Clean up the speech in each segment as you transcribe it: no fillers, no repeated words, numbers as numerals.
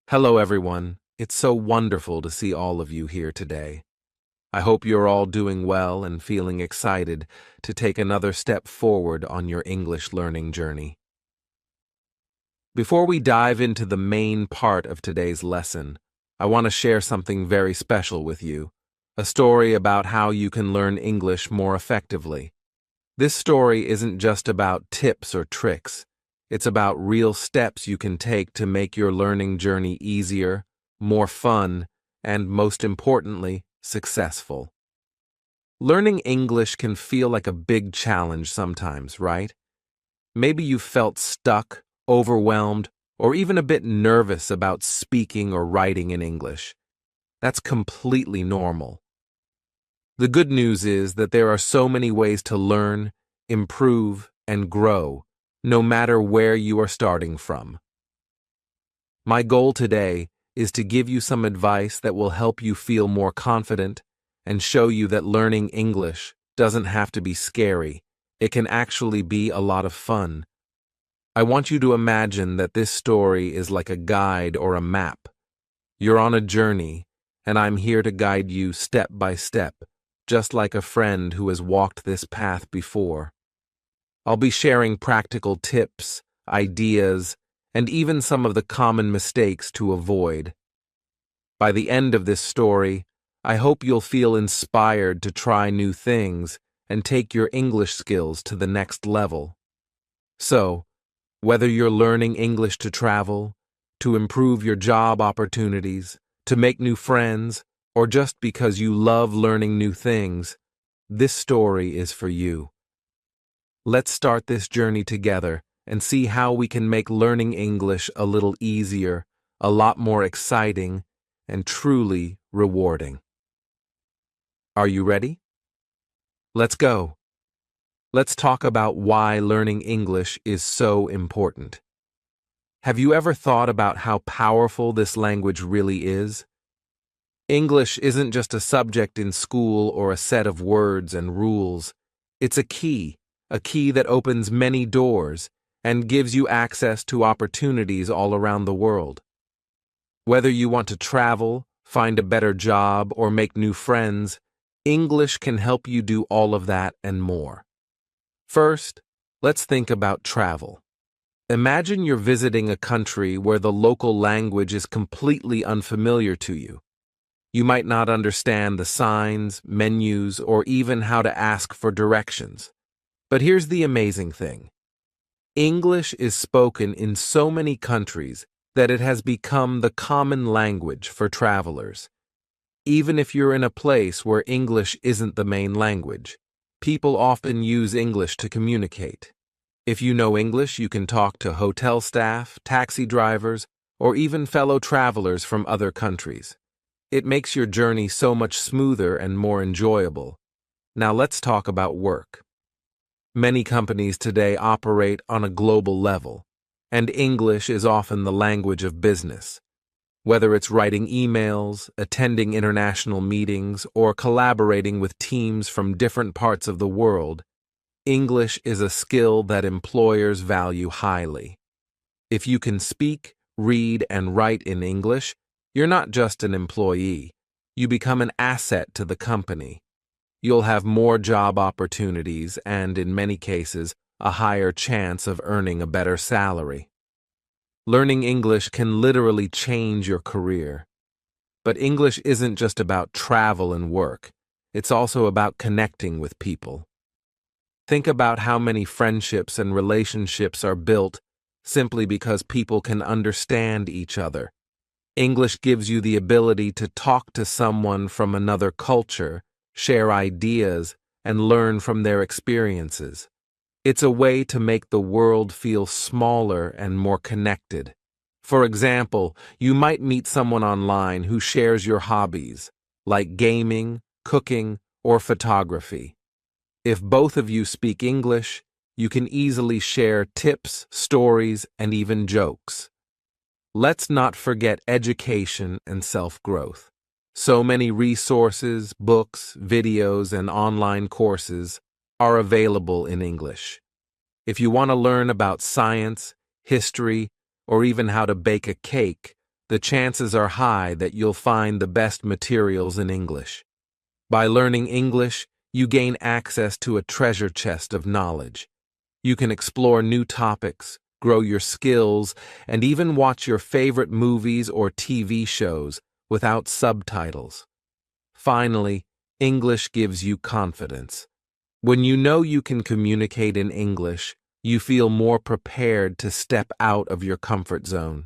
Hello, everyone. It's so wonderful to see all of you here today. I hope you're all doing well and feeling excited to take another step forward on your English learning journey. Before we dive into the main part of today's lesson, I want to share something very special with you, a story about how you can learn English more effectively. This story isn't just about tips or tricks. It's about real steps you can take to make your learning journey easier, more fun, and most importantly, successful. Learning English can feel like a big challenge sometimes, right? Maybe you felt stuck, overwhelmed, or even a bit nervous about speaking or writing in English. That's completely normal. The good news is that there are so many ways to learn, improve, and grow, no matter where you are starting from. My goal today is to give you some advice that will help you feel more confident and show you that learning English doesn't have to be scary. It can actually be a lot of fun. I want you to imagine that this story is like a guide or a map. You're on a journey, and I'm here to guide you step by step, just like a friend who has walked this path before. I'll be sharing practical tips, ideas, and even some of the common mistakes to avoid. By the end of this story, I hope you'll feel inspired to try new things and take your English skills to the next level. So, whether you're learning English to travel, to improve your job opportunities, to make new friends, or just because you love learning new things, this story is for you. Let's start this journey together and see how we can make learning English a little easier, a lot more exciting, and truly rewarding. Are you ready? Let's go. Let's talk about why learning English is so important. Have you ever thought about how powerful this language really is? English isn't just a subject in school or a set of words and rules. It's a key that opens many doors and gives you access to opportunities all around the world. Whether you want to travel, find a better job, or make new friends, English can help you do all of that and more. First, let's think about travel. Imagine you're visiting a country where the local language is completely unfamiliar to you. You might not understand the signs, menus, or even how to ask for directions. But here's the amazing thing. English is spoken in so many countries that it has become the common language for travelers. Even if you're in a place where English isn't the main language, people often use English to communicate. If you know English, you can talk to hotel staff, taxi drivers, or even fellow travelers from other countries. It makes your journey so much smoother and more enjoyable. Now let's talk about work. Many companies today operate on a global level, and English is often the language of business. Whether it's writing emails, attending international meetings, or collaborating with teams from different parts of the world, English is a skill that employers value highly. If you can speak, read, and write in English, you're not just an employee. You become an asset to the company. You'll have more job opportunities and, in many cases, a higher chance of earning a better salary. Learning English can literally change your career. But English isn't just about travel and work. It's also about connecting with people. Think about how many friendships and relationships are built simply because people can understand each other. English gives you the ability to talk to someone from another culture, share ideas, and learn from their experiences. It's a way to make the world feel smaller and more connected. For example, you might meet someone online who shares your hobbies, like gaming, cooking, or photography. If both of you speak English, you can easily share tips, stories, and even jokes. Let's not forget education and self-growth. So many resources, books, videos, and online courses are available in English. If you want to learn about science, history, or even how to bake a cake, the chances are high that you'll find the best materials in English. By learning English, you gain access to a treasure chest of knowledge. You can explore new topics, grow your skills, and even watch your favorite movies or TV shows without subtitles. Finally, English gives you confidence. When you know you can communicate in English, you feel more prepared to step out of your comfort zone.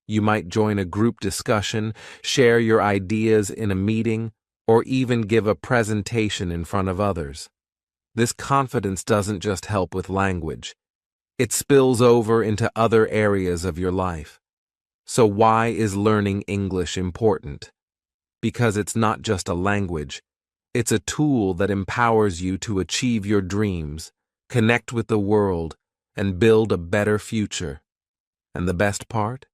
You might join a group discussion, share your ideas in a meeting, or even give a presentation in front of others. This confidence doesn't just help with language. It spills over into other areas of your life. So why is learning English important? Because it's not just a language. It's a tool that empowers you to achieve your dreams, connect with the world, and build a better future. And the best part?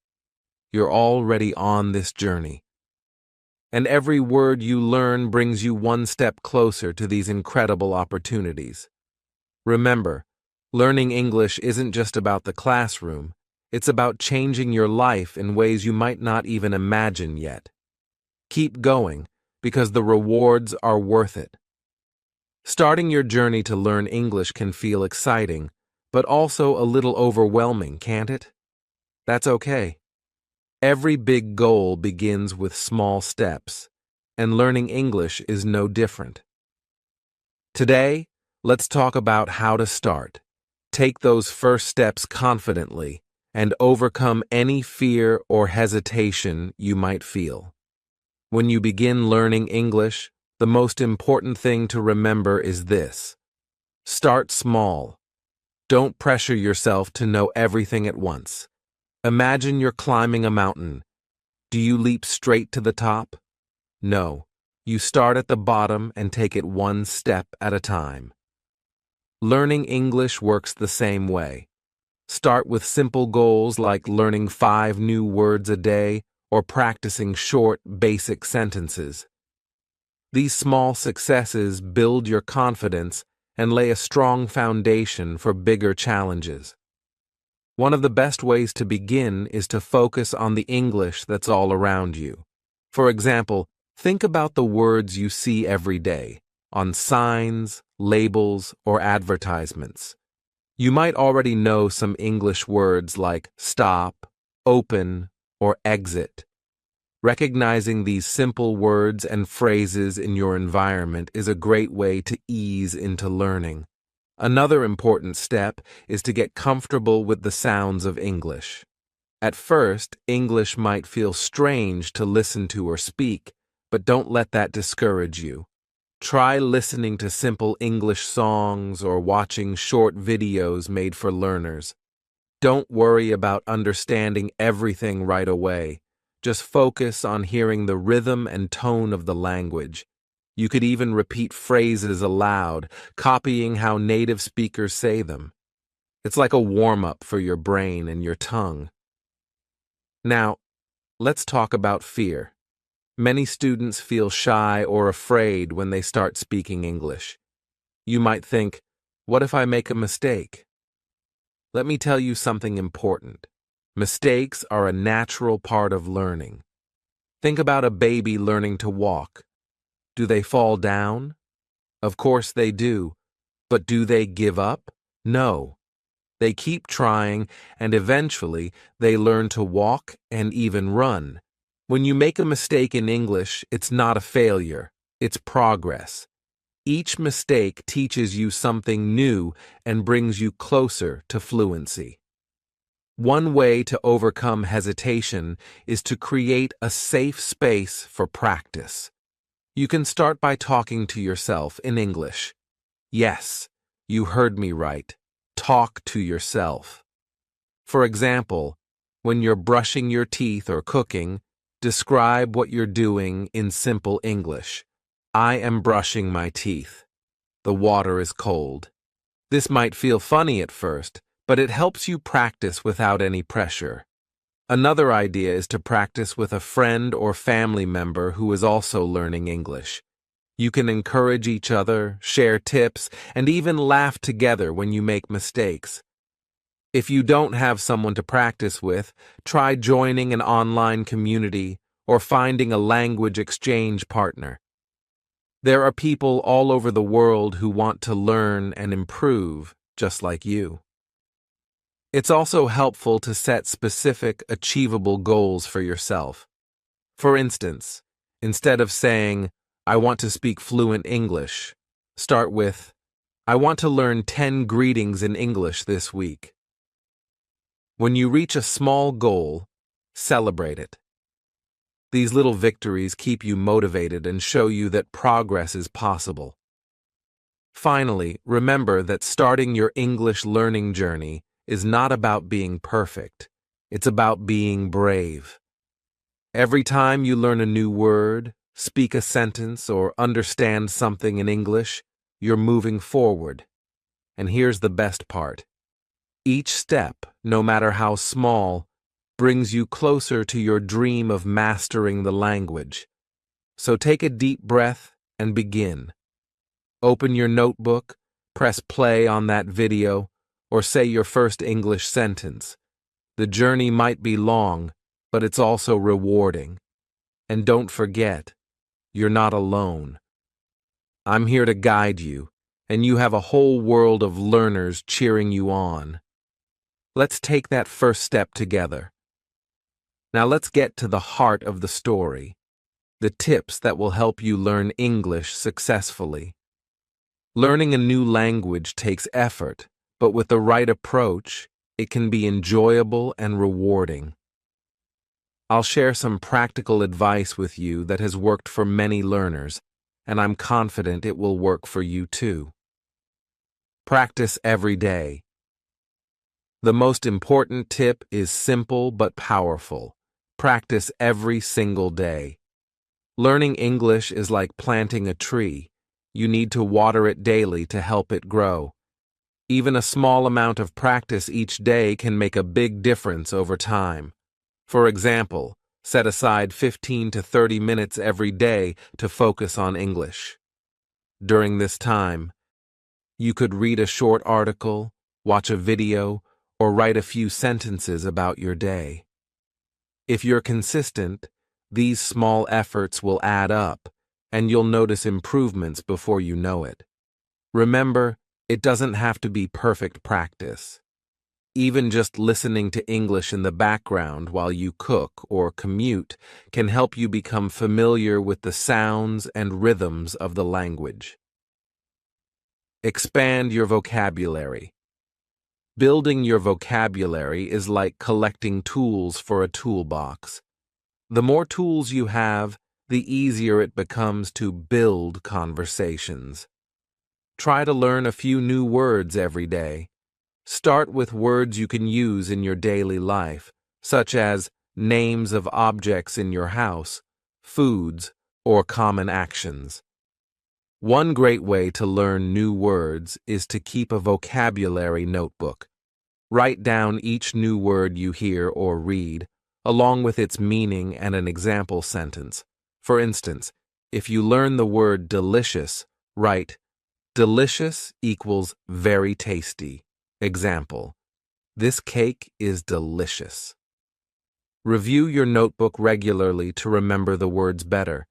You're already on this journey. And every word you learn brings you one step closer to these incredible opportunities. Remember, learning English isn't just about the classroom. It's about changing your life in ways you might not even imagine yet. Keep going, because the rewards are worth it. Starting your journey to learn English can feel exciting, but also a little overwhelming, can't it? That's okay. Every big goal begins with small steps, and learning English is no different. Today, let's talk about how to start. Take those first steps confidently and overcome any fear or hesitation you might feel. When you begin learning English, the most important thing to remember is this. Start small. Don't pressure yourself to know everything at once. Imagine you're climbing a mountain. Do you leap straight to the top? No. You start at the bottom and take it one step at a time. Learning English works the same way. Start with simple goals like learning 5 new words a day or practicing short, basic sentences. These small successes build your confidence and lay a strong foundation for bigger challenges. One of the best ways to begin is to focus on the English that's all around you. For example, think about the words you see every day, on signs, labels, or advertisements. You might already know some English words like stop, open, or exit. Recognizing these simple words and phrases in your environment is a great way to ease into learning. Another important step is to get comfortable with the sounds of English. At first, English might feel strange to listen to or speak, but don't let that discourage you. Try listening to simple English songs or watching short videos made for learners. Don't worry about understanding everything right away. Just focus on hearing the rhythm and tone of the language. You could even repeat phrases aloud, copying how native speakers say them. It's like a warm-up for your brain and your tongue. Now, let's talk about fear. Many students feel shy or afraid when they start speaking English. You might think, what if I make a mistake? Let me tell you something important. Mistakes are a natural part of learning. Think about a baby learning to walk. Do they fall down? Of course they do. But do they give up? No. They keep trying, and eventually they learn to walk and even run. When you make a mistake in English, it's not a failure. It's progress. Each mistake teaches you something new and brings you closer to fluency. One way to overcome hesitation is to create a safe space for practice. You can start by talking to yourself in English. Yes, you heard me right. Talk to yourself. For example, when you're brushing your teeth or cooking, describe what you're doing in simple English. I am brushing my teeth. The water is cold. This might feel funny at first, but it helps you practice without any pressure. Another idea is to practice with a friend or family member who is also learning English. You can encourage each other, share tips, and even laugh together when you make mistakes. If you don't have someone to practice with, try joining an online community or finding a language exchange partner. There are people all over the world who want to learn and improve, just like you. It's also helpful to set specific, achievable goals for yourself. For instance, instead of saying, "I want to speak fluent English," start with, "I want to learn 10 greetings in English this week." When you reach a small goal, celebrate it. These little victories keep you motivated and show you that progress is possible. Finally, remember that starting your English learning journey is not about being perfect. It's about being brave. Every time you learn a new word, speak a sentence, or understand something in English, you're moving forward. And here's the best part. Each step, no matter how small, brings you closer to your dream of mastering the language. So take a deep breath and begin. Open your notebook, press play on that video, or say your first English sentence. The journey might be long, but it's also rewarding. And don't forget, you're not alone. I'm here to guide you, and you have a whole world of learners cheering you on. Let's take that first step together. Now let's get to the heart of the story, the tips that will help you learn English successfully. Learning a new language takes effort, but with the right approach, it can be enjoyable and rewarding. I'll share some practical advice with you that has worked for many learners, and I'm confident it will work for you too. Practice every day. The most important tip is simple but powerful. Practice every single day. Learning English is like planting a tree. You need to water it daily to help it grow. Even a small amount of practice each day can make a big difference over time. For example, set aside 15 to 30 minutes every day to focus on English. During this time, you could read a short article, watch a video, or write a few sentences about your day. If you're consistent, these small efforts will add up, and you'll notice improvements before you know it. Remember, it doesn't have to be perfect practice. Even just listening to English in the background while you cook or commute can help you become familiar with the sounds and rhythms of the language. Expand your vocabulary. Building your vocabulary is like collecting tools for a toolbox. The more tools you have, the easier it becomes to build conversations. Try to learn a few new words every day. Start with words you can use in your daily life, such as names of objects in your house, foods, or common actions. One great way to learn new words is to keep a vocabulary notebook. Write down each new word you hear or read, along with its meaning and an example sentence. For instance, if you learn the word delicious, write, "Delicious equals very tasty." Example, "This cake is delicious." Review your notebook regularly to remember the words better.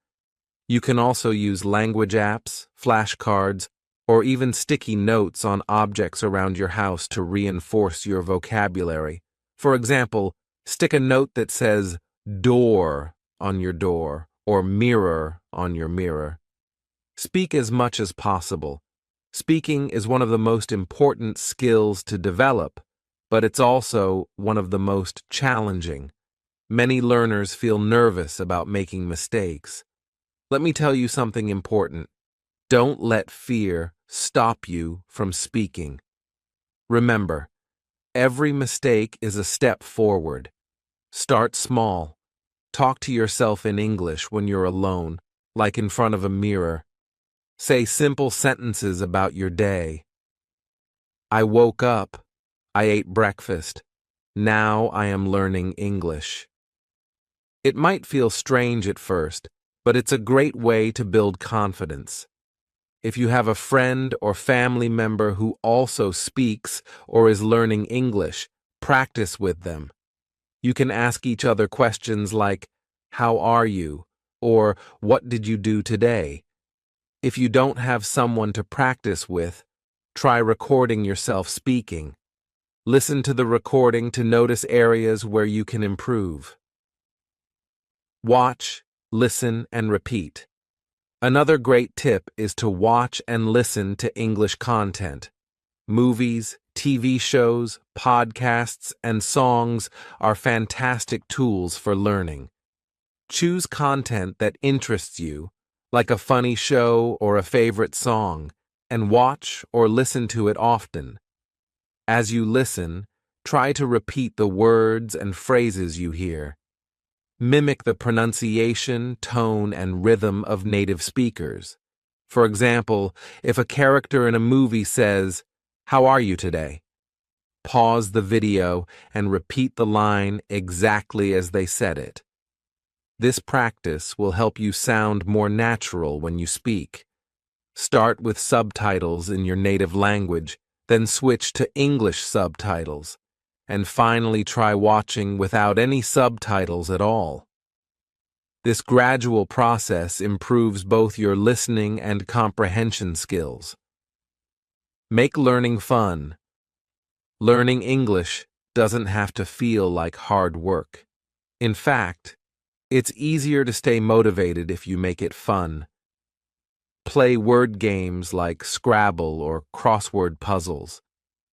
You can also use language apps, flashcards, or even sticky notes on objects around your house to reinforce your vocabulary. For example, stick a note that says "door" on your door or "mirror" on your mirror. Speak as much as possible. Speaking is one of the most important skills to develop, but it's also one of the most challenging. Many learners feel nervous about making mistakes. Let me tell you something important. Don't let fear stop you from speaking. Remember, every mistake is a step forward. Start small. Talk to yourself in English when you're alone, like in front of a mirror. Say simple sentences about your day. I woke up. I ate breakfast. Now I am learning English. It might feel strange at first, but it's a great way to build confidence. If you have a friend or family member who also speaks or is learning English, Practice with them. You can ask each other questions like, "How are you?" or "What did you do today?" If you don't have someone to practice with, try recording yourself speaking. Listen to the recording to notice areas where you can improve. Watch, listen, and repeat. Another great tip is to watch and listen to English content. Movies, TV shows, podcasts, and songs are fantastic tools for learning. Choose content that interests you, like a funny show or a favorite song, and watch or listen to it often. As you listen, try to repeat the words and phrases you hear. Mimic the pronunciation, tone, and rhythm of native speakers. For example, if a character in a movie says, "How are you today?" Pause the video and repeat the line exactly as they said it. This practice will help you sound more natural when you speak. Start with subtitles in your native language, then switch to English subtitles, and finally try watching without any subtitles at all. This gradual process improves both your listening and comprehension skills. Make learning fun. Learning English doesn't have to feel like hard work. In fact, it's easier to stay motivated if you make it fun. Play word games like Scrabble or crossword puzzles.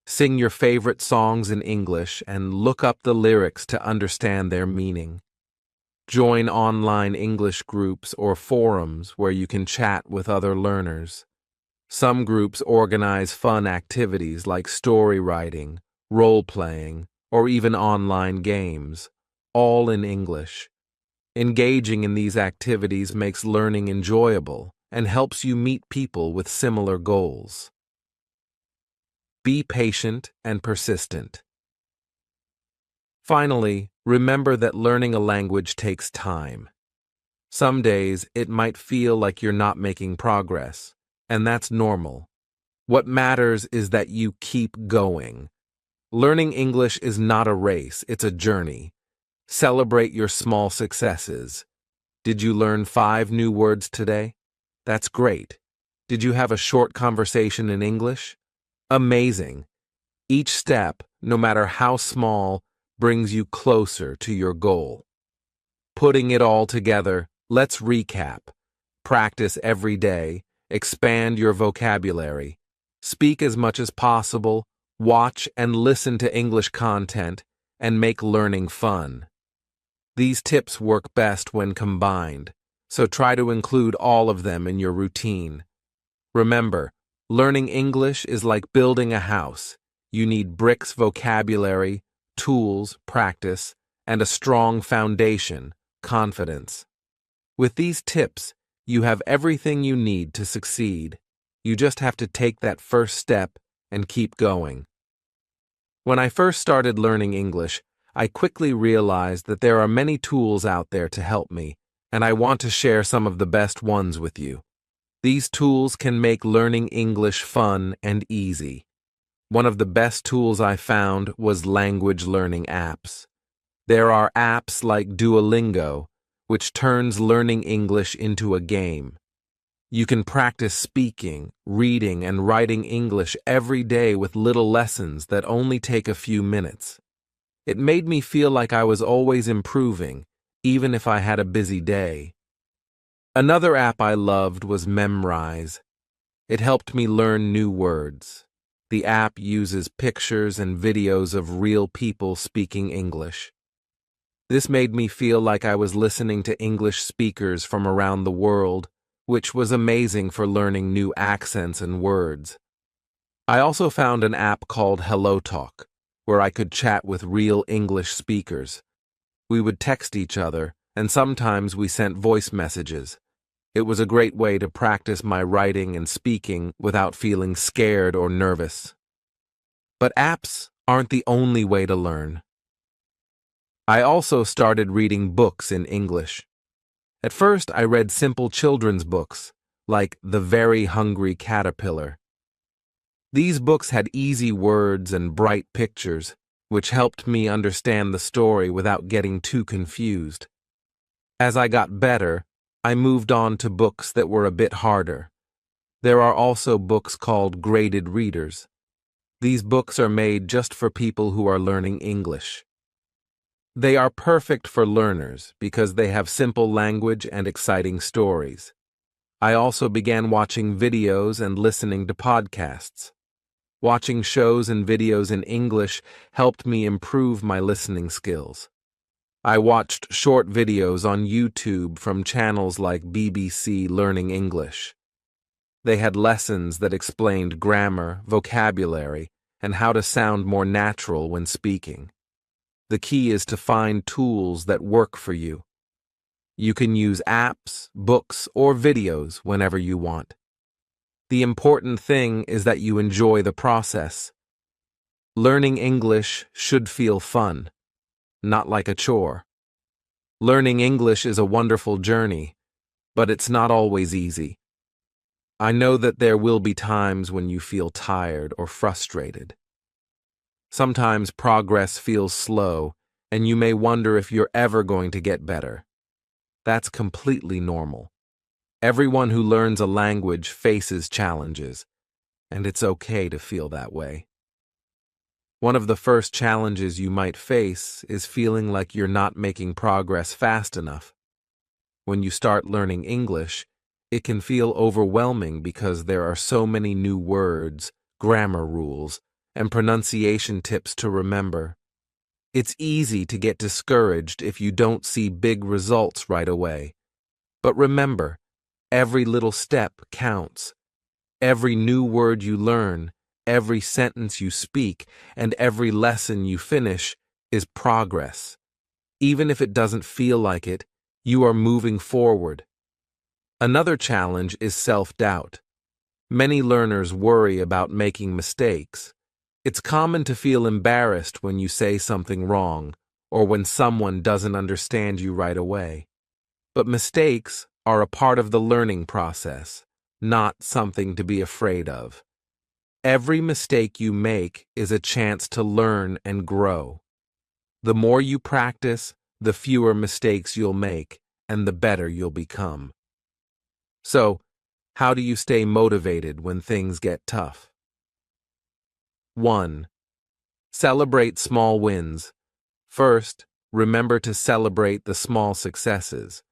Sing your favorite songs in English and look up the lyrics to understand their meaning. Join online English groups or forums where you can chat with other learners. Some groups organize fun activities like story writing, role-playing, or even online games, all in English. Engaging in these activities makes learning enjoyable and helps you meet people with similar goals. Be patient and persistent. Finally, remember that learning a language takes time. Some days it might feel like you're not making progress, and that's normal. What matters is that you keep going. Learning English is not a race, it's a journey. Celebrate your small successes. Did you learn 5 new words today? That's great. Did you have a short conversation in English? Amazing. Each step, no matter how small, brings you closer to your goal. Putting it all together, let's recap. Practice every day, expand your vocabulary, speak as much as possible, watch and listen to English content, and make learning fun. These tips work best when combined, so try to include all of them in your routine. Remember, learning English is like building a house. You need bricks, vocabulary, tools, practice, and a strong foundation, confidence. With these tips, you have everything you need to succeed. You just have to take that first step and keep going. When I first started learning English, I quickly realized that there are many tools out there to help me, and I want to share some of the best ones with you. These tools can make learning English fun and easy. One of the best tools I found was language learning apps. There are apps like Duolingo, which turns learning English into a game. You can practice speaking, reading, and writing English every day with little lessons that only take a few minutes. It made me feel like I was always improving, even if I had a busy day. Another app I loved was Memrise. It helped me learn new words. The app uses pictures and videos of real people speaking English. This made me feel like I was listening to English speakers from around the world, which was amazing for learning new accents and words. I also found an app called HelloTalk, where I could chat with real English speakers. We would text each other, and sometimes we sent voice messages. It was a great way to practice my writing and speaking without feeling scared or nervous. But apps aren't the only way to learn. I also started reading books in English. At first, I read simple children's books, like The Very Hungry Caterpillar. These books had easy words and bright pictures, which helped me understand the story without getting too confused. As I got better, I moved on to books that were a bit harder. There are also books called graded readers. These books are made just for people who are learning English. They are perfect for learners because they have simple language and exciting stories. I also began watching videos and listening to podcasts. Watching shows and videos in English helped me improve my listening skills. I watched short videos on YouTube from channels like BBC Learning English. They had lessons that explained grammar, vocabulary, and how to sound more natural when speaking. The key is to find tools that work for you. You can use apps, books, or videos whenever you want. The important thing is that you enjoy the process. Learning English should feel fun, not like a chore. Learning English is a wonderful journey, but it's not always easy. I know that there will be times when you feel tired or frustrated. Sometimes progress feels slow, and you may wonder if you're ever going to get better. That's completely normal. Everyone who learns a language faces challenges, and it's okay to feel that way. One of the first challenges you might face is feeling like you're not making progress fast enough. When you start learning English, it can feel overwhelming because there are so many new words, grammar rules, and pronunciation tips to remember. It's easy to get discouraged if you don't see big results right away. But remember, every little step counts. Every new word you learn, every sentence you speak, and every lesson you finish is progress. Even if it doesn't feel like it, you are moving forward. Another challenge is self-doubt. Many learners worry about making mistakes. It's common to feel embarrassed when you say something wrong or when someone doesn't understand you right away. But mistakes are a part of the learning process, not something to be afraid of. Every mistake you make is a chance to learn and grow. The more you practice, the fewer mistakes you'll make, and the better you'll become. So, how do you stay motivated when things get tough? 1. Celebrate small wins. First, remember to celebrate the small successes.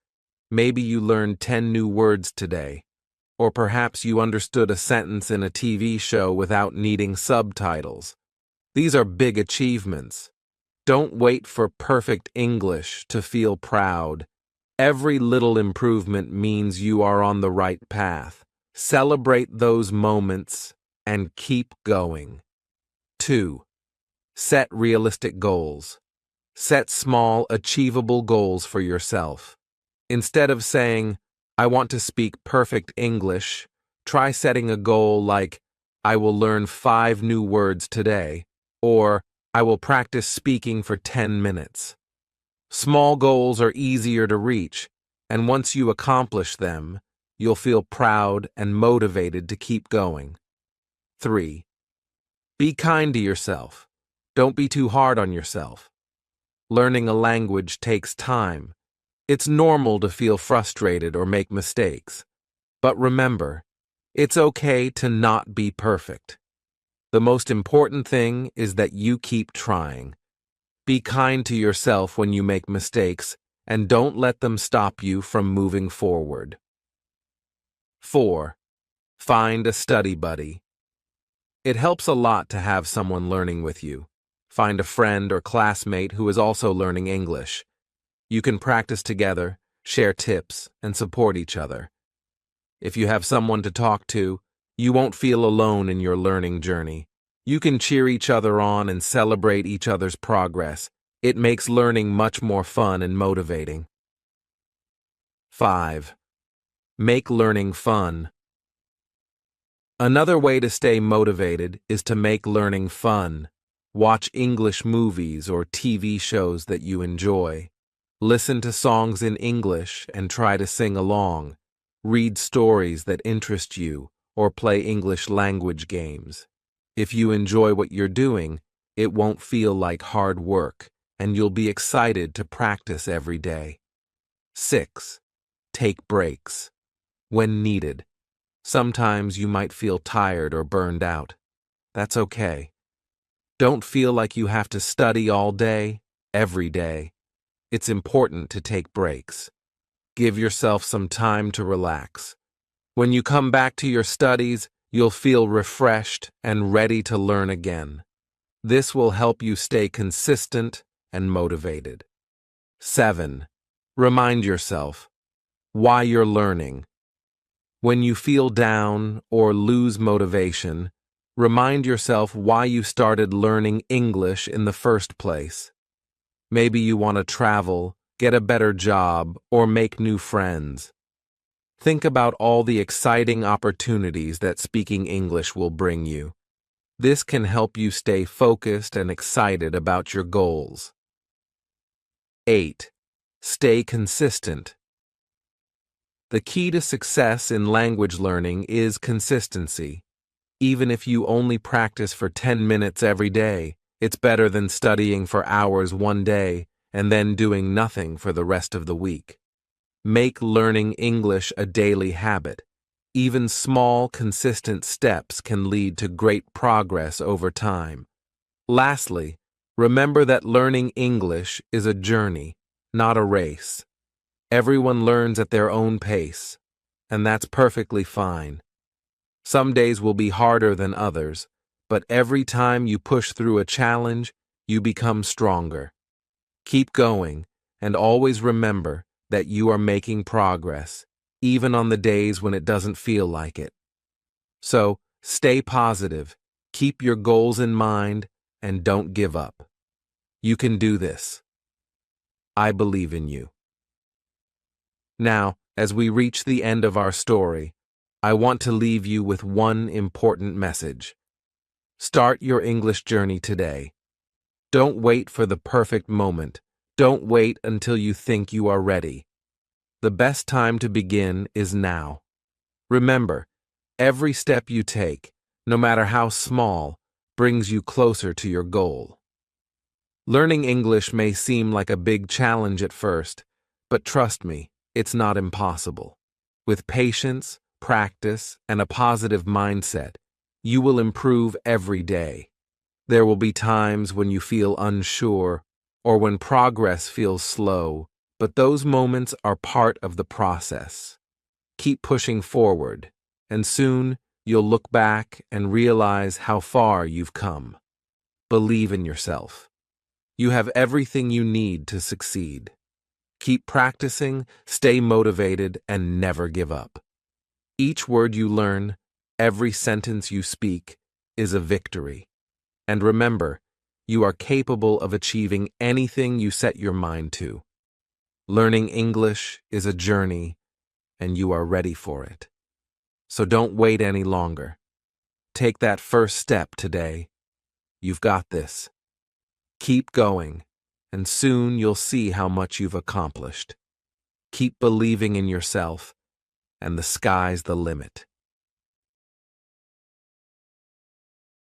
Maybe you learned 10 new words today, or perhaps you understood a sentence in a TV show without needing subtitles. These are big achievements. Don't wait for perfect English to feel proud. Every little improvement means you are on the right path. Celebrate those moments and keep going. 2. Set realistic goals. Set small, achievable goals for yourself. Instead of saying, I want to speak perfect English, try setting a goal like, I will learn 5 new words today, or I will practice speaking for 10 minutes. Small goals are easier to reach, and once you accomplish them, you'll feel proud and motivated to keep going. 3. Be kind to yourself. Don't be too hard on yourself. Learning a language takes time. It's normal to feel frustrated or make mistakes. But remember, it's okay to not be perfect. The most important thing is that you keep trying. Be kind to yourself when you make mistakes, and don't let them stop you from moving forward. 4. Find a study buddy. It helps a lot to have someone learning with you. Find a friend or classmate who is also learning English. You can practice together, share tips, and support each other. If you have someone to talk to, you won't feel alone in your learning journey. You can cheer each other on and celebrate each other's progress. It makes learning much more fun and motivating. 5. Make learning fun. Another way to stay motivated is to make learning fun. Watch English movies or TV shows that you enjoy. Listen to songs in English and try to sing along. Read stories that interest you or play English language games. If you enjoy what you're doing, It won't feel like hard work, and you'll be excited to practice every day. 6. Take breaks. When needed. Sometimes you might feel tired or burned out. That's okay. Don't feel like you have to study all day, every day. It's important to take breaks. Give yourself some time to relax. When you come back to your studies, you'll feel refreshed and ready to learn again. This will help you stay consistent and motivated. 7. Remind yourself why you're learning. When you feel down or lose motivation, remind yourself why you started learning English in the first place. Maybe you want to travel, get a better job, or make new friends. Think about all the exciting opportunities that speaking English will bring you. This can help you stay focused and excited about your goals. 8. Stay consistent. The key to success in language learning is consistency. Even if you only practice for 10 minutes every day, it's better than studying for hours one day and then doing nothing for the rest of the week. Make learning English a daily habit. Even small, consistent steps can lead to great progress over time. Lastly, remember that learning English is a journey, not a race. Everyone learns at their own pace, and that's perfectly fine. Some days will be harder than others, but every time you push through a challenge, you become stronger. Keep going, and always remember that you are making progress, even on the days when it doesn't feel like it. So, stay positive, keep your goals in mind, and don't give up. You can do this. I believe in you. Now, as we reach the end of our story, I want to leave you with one important message. Start your English journey today. Don't wait for the perfect moment. Don't wait until you think you are ready. The best time to begin is now. Remember, every step you take, no matter how small, brings you closer to your goal. Learning English may seem like a big challenge at first, but trust me, it's not impossible. With patience, practice, and a positive mindset, you will improve every day. There will be times when you feel unsure or when progress feels slow, but those moments are part of the process. Keep pushing forward, and soon you'll look back and realize how far you've come. Believe in yourself. You have everything you need to succeed. Keep practicing, stay motivated, and never give up. Each word you learn, every sentence you speak, is a victory. And remember, you are capable of achieving anything you set your mind to. Learning English is a journey, and you are ready for it. So don't wait any longer. Take that first step today. You've got this. Keep going, and soon you'll see how much you've accomplished. Keep believing in yourself, and the sky's the limit.